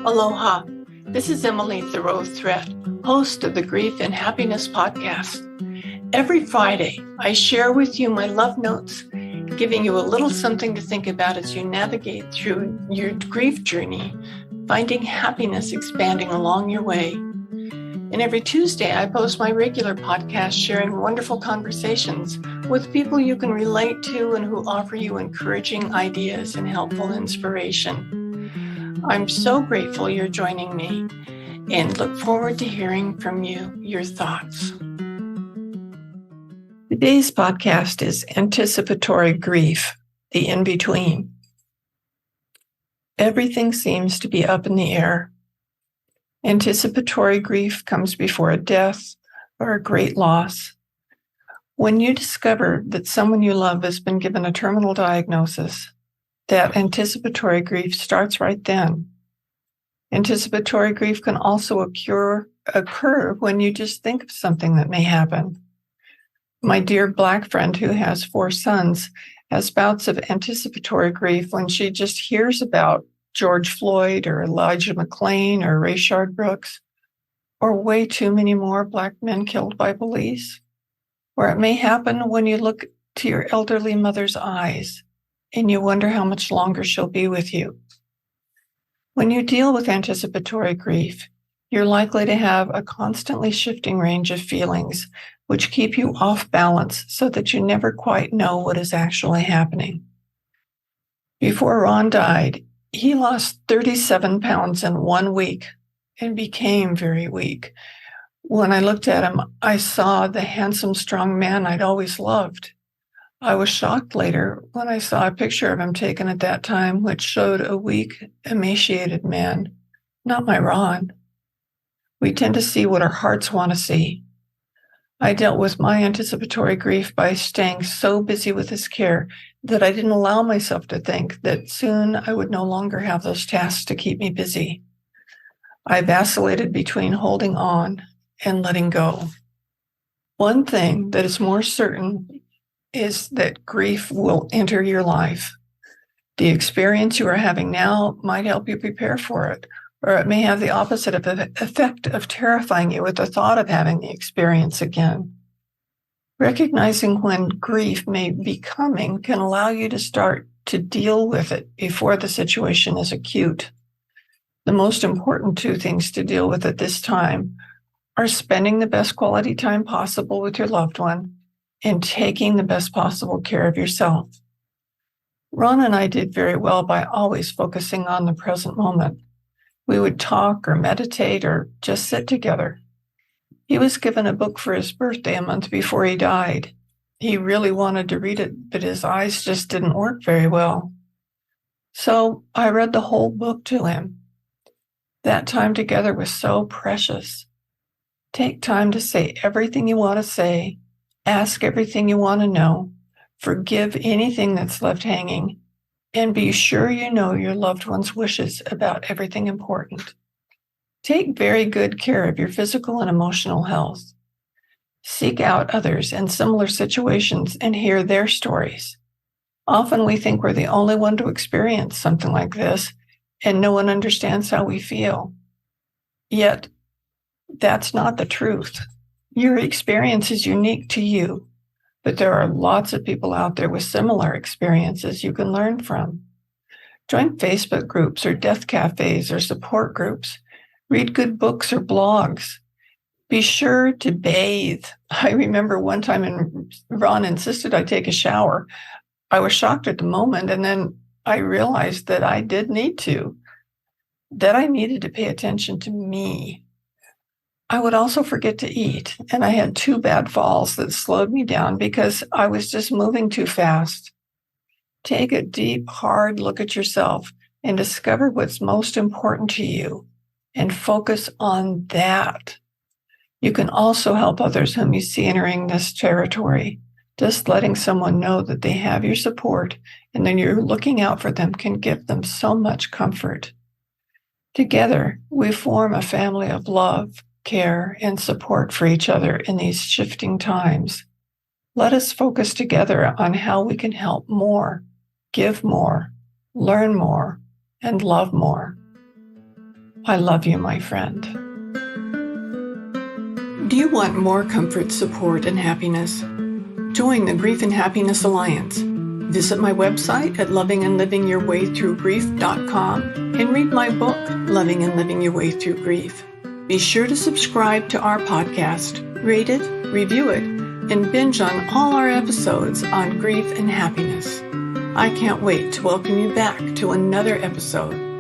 Aloha. This is Emily Thoreau-Threat, host of the Grief and Happiness podcast. Every Friday, I share with you my love notes, giving you a little something to think about as you navigate through your grief journey, finding happiness expanding along your way. And every Tuesday, I post my regular podcast sharing wonderful conversations with people you can relate to and who offer you encouraging ideas and helpful inspiration. I'm so grateful you're joining me and look forward to hearing from you, your thoughts. Today's podcast is Anticipatory Grief, the in-between. Everything seems to be up in the air. Anticipatory grief comes before a death or a great loss. When you discover that someone you love has been given a terminal diagnosis, that anticipatory grief starts right then. Anticipatory grief can also occur when you just think of something that may happen. My dear Black friend who has 4 sons has bouts of anticipatory grief when she just hears about George Floyd or Elijah McClain or Rayshard Brooks, or way too many more Black men killed by police. Or it may happen when you look to your elderly mother's eyes and you wonder how much longer she'll be with you. When you deal with anticipatory grief, you're likely to have a constantly shifting range of feelings which keep you off balance so that you never quite know what is actually happening. Before Ron died, he lost 37 pounds in 1 week and became very weak. When I looked at him, I saw the handsome, strong man I'd always loved. I was shocked later when I saw a picture of him taken at that time, which showed a weak, emaciated man, not my Ron. We tend to see what our hearts want to see. I dealt with my anticipatory grief by staying so busy with his care that I didn't allow myself to think that soon I would no longer have those tasks to keep me busy. I vacillated between holding on and letting go. One thing that is more certain is that grief will enter your life. The experience you are having now might help you prepare for it, or it may have the opposite effect of terrifying you with the thought of having the experience again. Recognizing when grief may be coming can allow you to start to deal with it before the situation is acute. The most important 2 things to deal with at this time are spending the best quality time possible with your loved one and taking the best possible care of yourself. Ron and I did very well by always focusing on the present moment. We would talk or meditate or just sit together. He was given a book for his birthday a month before he died. He really wanted to read it, but his eyes just didn't work very well. So I read the whole book to him. That time together was so precious. Take time to say everything you want to say, ask everything you want to know, forgive anything that's left hanging, and be sure you know your loved one's wishes about everything important. Take very good care of your physical and emotional health. Seek out others in similar situations and hear their stories. Often we think we're the only one to experience something like this, and no one understands how we feel. Yet, that's not the truth. Your experience is unique to you, but there are lots of people out there with similar experiences you can learn from. Join Facebook groups or death cafes or support groups. Read good books or blogs. Be sure to bathe. I remember one time Ron insisted I take a shower. I was shocked at the moment, and then I realized that I did need to, that I needed to pay attention to me. I would also forget to eat, and I had 2 bad falls that slowed me down because I was just moving too fast. Take a deep, hard look at yourself and discover what's most important to you and focus on that. You can also help others whom you see entering this territory. Just letting someone know that they have your support and then you're looking out for them can give them so much comfort. Together, we form a family of love, care, and support for each other in these shifting times. Let us focus together on how we can help more, give more, learn more, and love more. I love you, my friend. Do you want more comfort, support, and happiness? Join the Grief and Happiness Alliance. Visit my website at lovingandlivingyourwaythroughgrief.com and read my book, Loving and Living Your Way Through Grief. Be sure to subscribe to our podcast, rate it, review it, and binge on all our episodes on grief and happiness. I can't wait to welcome you back to another episode